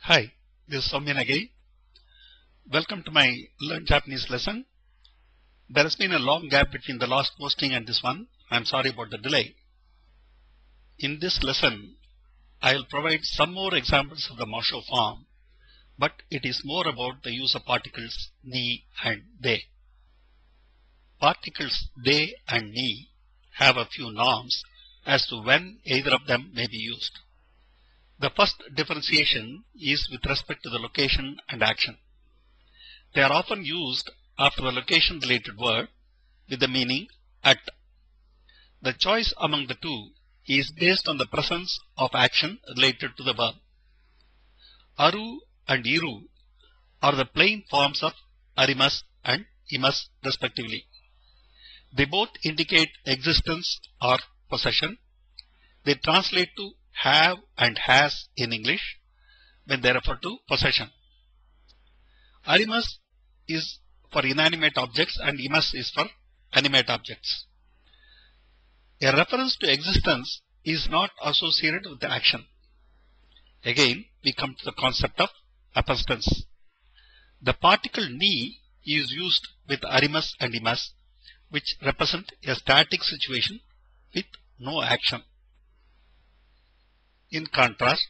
Hi, this is Sowmyan again. Welcome to my Learn Japanese lesson. There has been a long gap between the last posting and this one. I am sorry about the delay. In this lesson, I will provide some more examples of the masho form, but it is more about the use of particles ni and de. Particles de and ni have a few norms as to when either of them may be used. The first differentiation is with respect to the location and action. They are often used after the location-related word with the meaning at. The choice among the two is based on the presence of action related to the verb. Aru and iru are the plain forms of arimas and imas respectively. They both indicate existence or possession. They translate to have and has in English when they refer to possession. Arimas is for inanimate objects and imas is for animate objects. A reference to existence is not associated with the action. Again, we come to the concept of apostance. The particle ni is used with arimas and imas, which represent a static situation with no action. In contrast,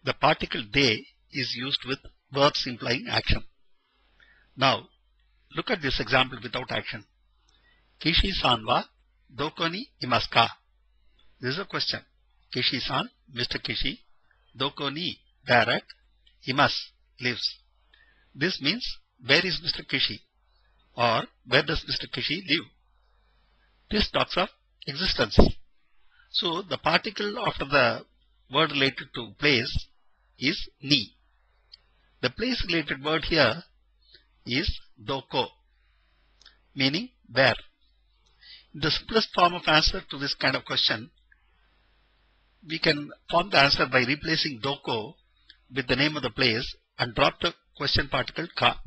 the particle de is used with verbs implying action. Now, look at this example without action. Kishi-san wa doko ni imasu ka? This is a question. Kishi-san, Mr. Kishi, doko ni, where at, imasu, lives. This means, where is Mr. Kishi? Or, where does Mr. Kishi live? This talks of existence. So, the particle after the word related to place is ni. The place related word here is doko, meaning where. The simplest form of answer to this kind of question, we can form the answer by replacing doko with the name of the place and drop the question particle ka.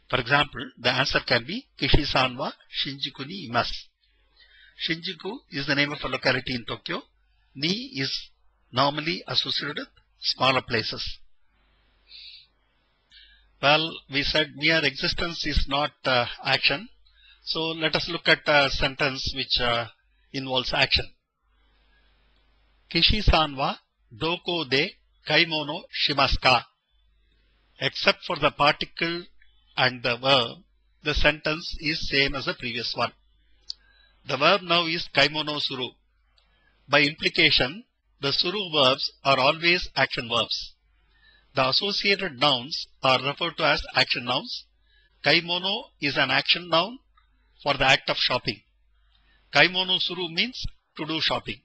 For example, the answer can be Kishi-san wa Shinjuku ni imasu. Shinjuku is the name of a locality in Tokyo. Ni is normally associated with smaller places. Well, we said mere existence is not action. So let us look at a sentence which involves action. Kishi-san wa doko de kaimono shimasu ka? Except for the particle and the verb, the sentence is same as the previous one. The verb now is kaimono suru. By implication, the suru verbs are always action verbs. The associated nouns are referred to as action nouns. Kaimono is an action noun for the act of shopping. Kaimono suru means to do shopping.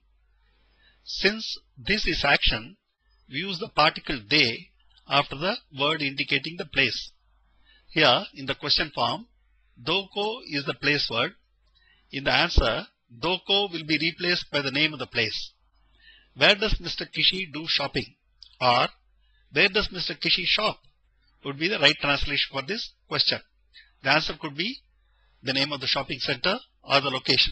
Since this is action, we use the particle de after the word indicating the place. Here, in the question form, doko is the place word. In the answer, doko will be replaced by the name of the place. Where does Mr. Kishi do shopping? Or, where does Mr. Kishi shop? Would be the right translation for this question. The answer could be the name of the shopping center or the location.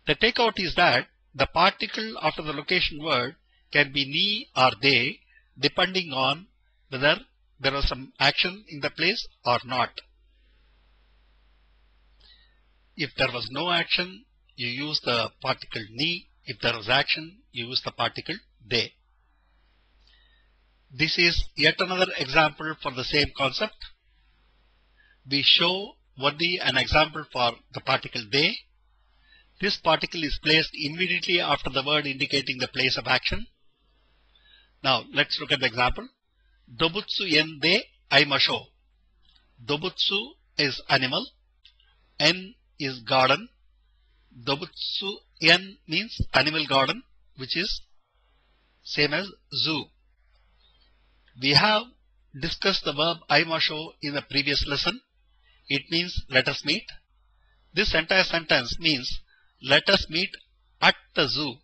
The takeout is that the particle after the location word can be ni or de depending on whether there was some action in the place or not. If there was no action, you use the particle ni. If there was action, you use the particle de. This is yet another example for the same concept. We show only an example for the particle de. This particle is placed immediately after the word indicating the place of action. Now, let's look at the example. Dobutsu-en de masho. Dobutsu is animal. En is garden. Dobutsu-en means animal garden, which is same as zoo. We have discussed the verb masho in the previous lesson. It means let us meet. This entire sentence means let us meet at the zoo.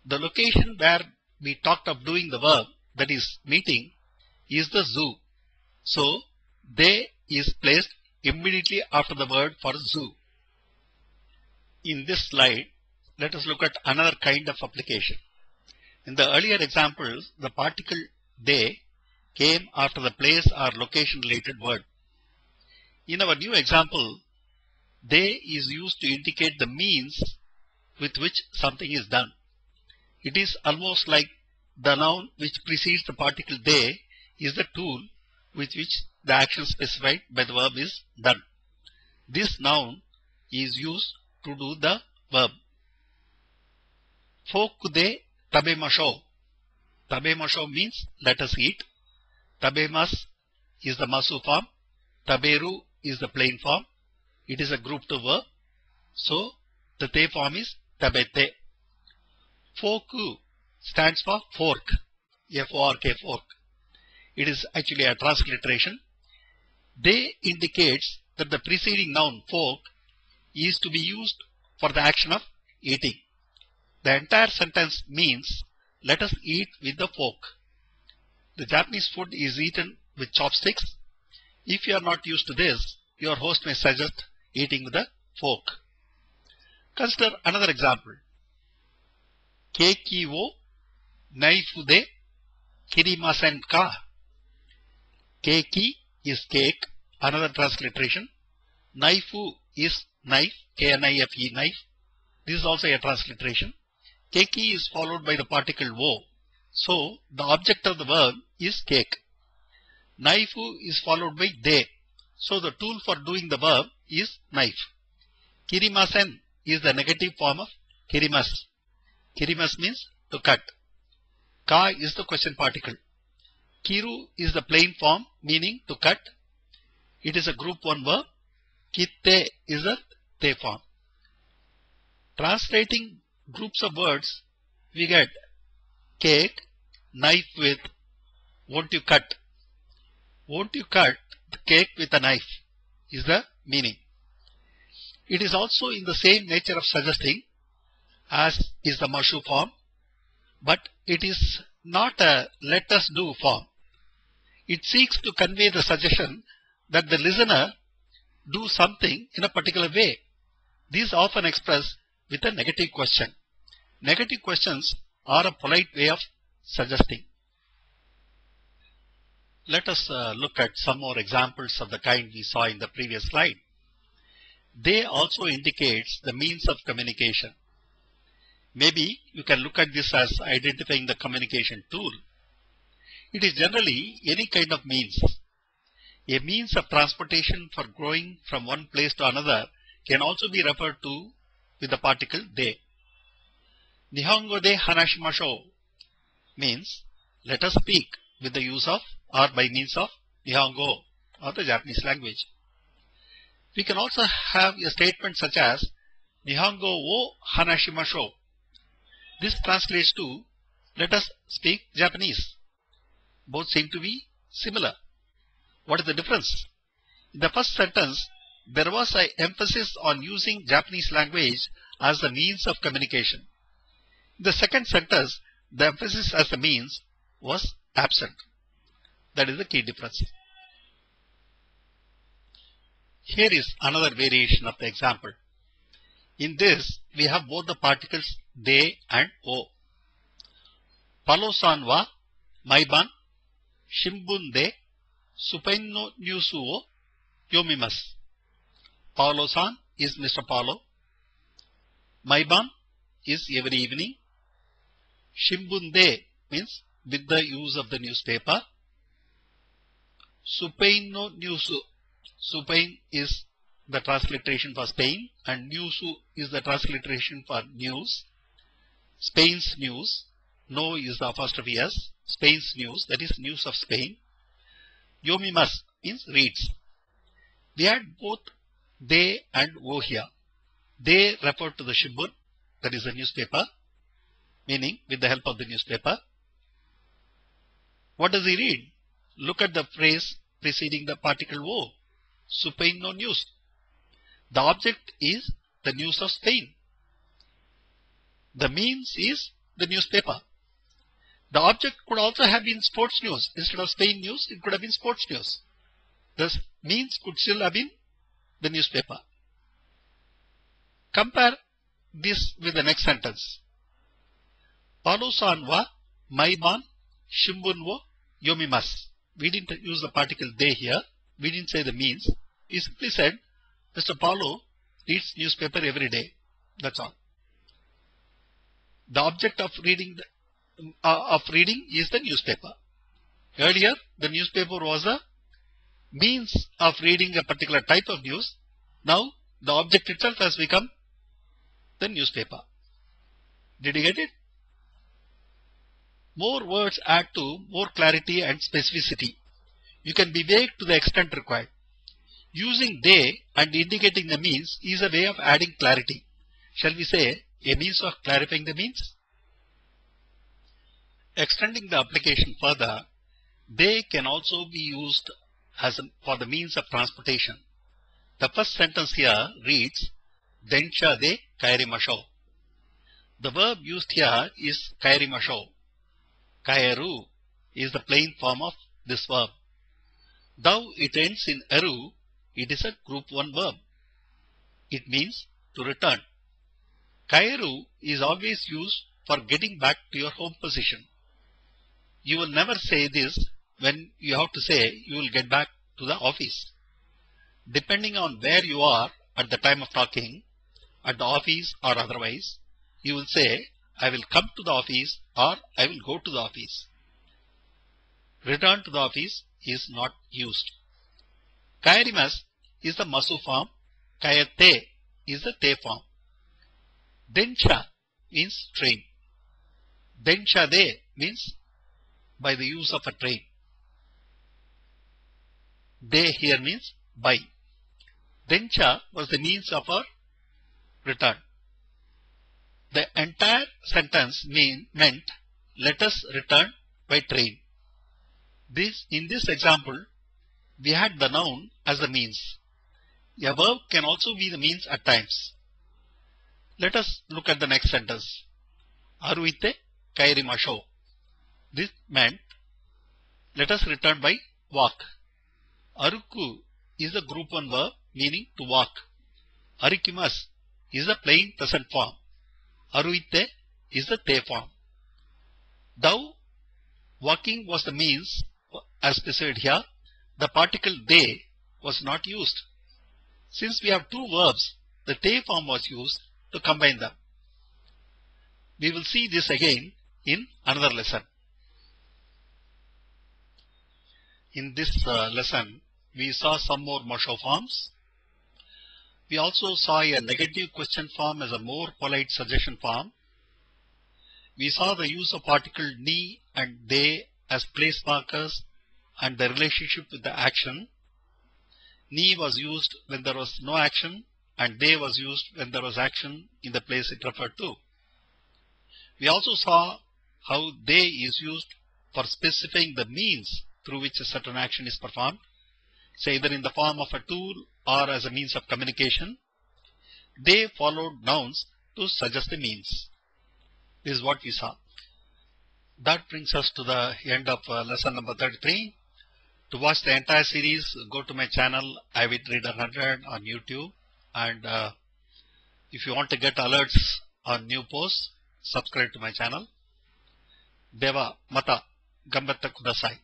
The location where we talked of doing the verb, that is meeting, is the zoo. So, de is placed immediately after the word for zoo. In this slide, let us look at another kind of application. In the earlier examples, the particle they came after the place or location related word. In our new example, they is used to indicate the means with which something is done. It is almost like the noun which precedes the particle they is the tool with which the action specified by the verb is done. This noun is used to do the verb. Foku de tabemasho. Tabemasho means let us eat. Tabemas is the masu form. Taberu is the plain form. It is a group 2 verb. So the te form is tabete. Foku stands for fork. F-O-R-K, fork. It is actually a transliteration. They indicates that the preceding noun fork is to be used for the action of eating. The entire sentence means let us eat with the fork. The Japanese food is eaten with chopsticks. If you are not used to this, your host may suggest eating with a fork. Consider another example. Keiki wo naifu de kirimasen ka. Keiki is cake. Another transliteration. Naifu is knife. K-N-I-F-E, knife. This is also a transliteration. Keiki is followed by the particle wo. So the object of the verb is cake. Naifu is followed by de. So the tool for doing the verb is knife. Kirimasen is the negative form of kirimas. Kirimas means to cut. Ka is the question particle. Kiru is the plain form meaning to cut. It is a group 1 verb. Kitte is a te form. Translating groups of words, we get cake, knife with won't you cut. Won't you cut the cake with a knife is the meaning. It is also in the same nature of suggesting as is the masho form, but it is not a let us do form. It seeks to convey the suggestion that the listener do something in a particular way. These often expressed with a negative question. Negative questions are a polite way of suggesting. Let us look at some more examples of the kind we saw in the previous slide. They also indicates the means of communication. Maybe you can look at this as identifying the communication tool. It is generally any kind of means. A means of transportation for going from one place to another can also be referred to with the particle de. Nihongo de hanashimasho means let us speak with the use of or by means of Nihongo or the Japanese language. We can also have a statement such as Nihongo wo hanashimasho. This translates to let us speak Japanese. Both seem to be similar. What is the difference? In the first sentence, there was an emphasis on using Japanese language as the means of communication. In the second sentence, the emphasis as the means was absent. That is the key difference. Here is another variation of the example. In this, we have both the particles de and o. Palo-san wa maiban shimbun de supain no nyusu wo yomimasu. Paulo-san is Mr. Paulo. Maiban is every evening. Shimbun de means with the use of the newspaper. Supain no nyusu. Supain is the transliteration for Spain and nyusu is the transliteration for news. Spain's news. No is the apostrophe S. Spain's news, that is news of Spain. Yomimasu means reads. We had both they and wo here. They refer to the shimbun, that is the newspaper, meaning with the help of the newspaper. What does he read? Look at the phrase preceding the particle wo. Supain no news. The object is the news of Spain. The means is the newspaper. The object could also have been sports news. Instead of Spain news, it could have been sports news. The means could still have been the newspaper. Compare this with the next sentence. Paulo-san wa Maiban shimbun wo yomimasu. We didn't use the particle they here. We didn't say the means. We simply said Mr. Paulo reads newspaper every day. That's all. The object of reading is the newspaper. Earlier, the newspaper was a means of reading a particular type of news. Now, the object itself has become the newspaper. Did you get it? More words add to more clarity and specificity. You can be vague to the extent required. Using they and indicating the means is a way of adding clarity. Shall we say a means of clarifying the means? Extending the application further, they can also be used for the means of transportation. The first sentence here reads, Densha de kairimasho. The verb used here is kairimasho. Kaeru is the plain form of this verb. Though it ends in eru, it is a group 1 verb. It means to return. Kaeru is always used for getting back to your home position. You will never say this when you have to say you will get back to the office. Depending on where you are at the time of talking, at the office or otherwise, you will say, I will come to the office or I will go to the office. Return to the office is not used. Kaerimas is the masu form. Kayate is the te form. Densha means train. Densha de means by the use of a train. De here means by. Densha was the means of our return. The entire sentence meant let us return by train. In this example, we had the noun as the means. A verb can also be the means at times. Let us look at the next sentence. Aruite kairimasho. This meant let us return by walk. Aruku is the group 1 verb meaning to walk. Arikimas is the plain present form. Aruite is the te form. Though walking was the means as specified here, the particle they was not used. Since we have 2 verbs, the te form was used to combine them. We will see this again in another lesson. In this lesson, we saw some more masho forms. We also saw a negative question form as a more polite suggestion form. We saw the use of particle ni and they as place markers and the relationship with the action. Ni was used when there was no action and they was used when there was action in the place it referred to. We also saw how they is used for specifying the means through which a certain action is performed, say either in the form of a tool or as a means of communication. They followed nouns to suggest the means. This is what we saw. That brings us to the end of lesson number 33. To watch the entire series, go to my channel, Avid Reader 100 on YouTube. And if you want to get alerts on new posts, subscribe to my channel. Deva Mata Gambatta Kudasai.